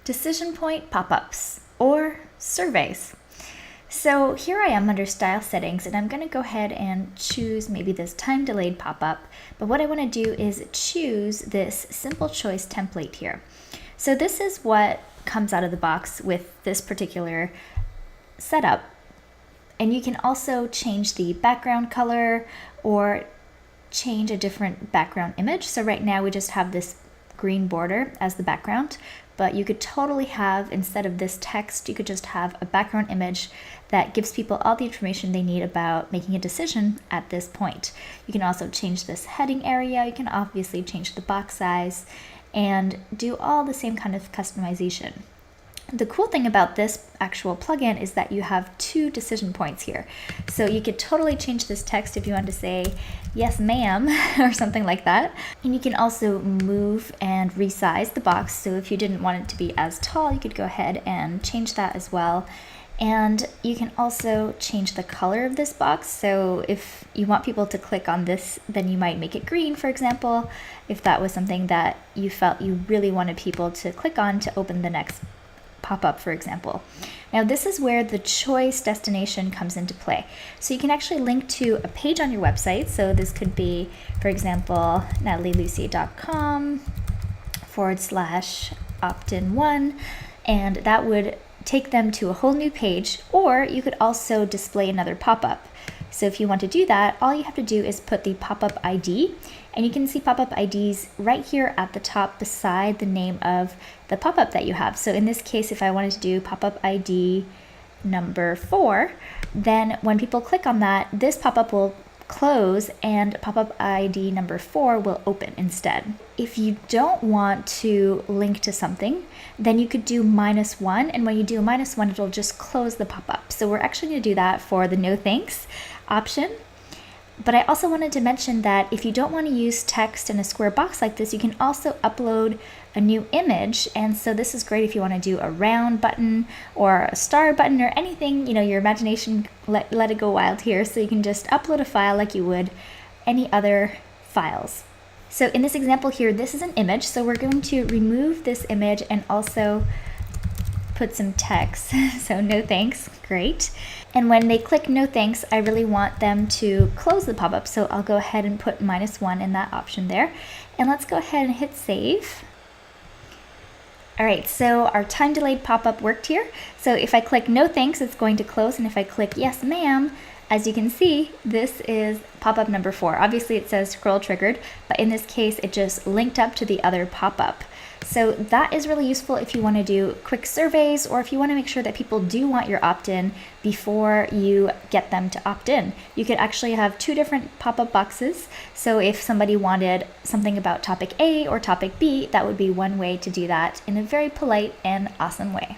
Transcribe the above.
Decision Point Pop-ups, or surveys. So here I am under Style Settings, and I'm going to go ahead and choose maybe this time delayed pop-up, but what I want to do is choose this simple choice template here. So this is what comes out of the box with this particular setup, and you can also change the background color or change a different background image. So right now we just have this green border as the background, but you could totally have, instead of this text, you could just have a background image that gives people all the information they need about making a decision at this point. You can also change this heading area, you can obviously change the box size, and do all the same kind of customization. The cool thing about this actual plugin is that you have two decision points here. So you could totally change this text if you want to say, yes ma'am, or something like that. And you can also move and resize the box. So if you didn't want it to be as tall, you could go ahead and change that as well. And you can also change the color of this box. So if you want people to click on this, then you might make it green, for example, if that was something that you felt you really wanted people to click on to open the next pop-up, for example. Now this is where the choice destination comes into play. So you can actually link to a page on your website. So this could be, for example, natalielucy.com/opt-in1, and that would take them to a whole new page, or you could also display another pop-up. So if you want to do that, all you have to do is put the pop-up ID, and you can see pop-up IDs right here at the top beside the name of the pop-up that you have. So in this case, if I wanted to do pop-up ID number 4, then when people click on that, this pop-up will close and pop-up ID number 4 will open instead. If you don't want to link to something, then you could do -1, and when you do a -1, it'll just close the pop-up. So we're actually going to do that for the no thanks option. But I also wanted to mention that if you don't want to use text in a square box like this, you can also upload a new image. And so this is great if you want to do a round button or a star button or anything, your imagination, let it go wild here. So you can just upload a file like you would any other files. So in this example here, this is an image. So we're going to remove this image and also put some text. So no thanks, great. And when they click no thanks, I really want them to close the pop-up. So I'll go ahead and put -1 in that option there. And let's go ahead and hit save. All right, so our time delayed pop-up worked here. So if I click no thanks, it's going to close. And if I click yes ma'am, as you can see, this is pop-up number 4. Obviously it says scroll triggered, but in this case, it just linked up to the other pop-up. So that is really useful if you want to do quick surveys, or if you want to make sure that people do want your opt-in before you get them to opt in. You could actually have 2 different pop-up boxes. So if somebody wanted something about topic A or topic B, that would be one way to do that in a very polite and awesome way.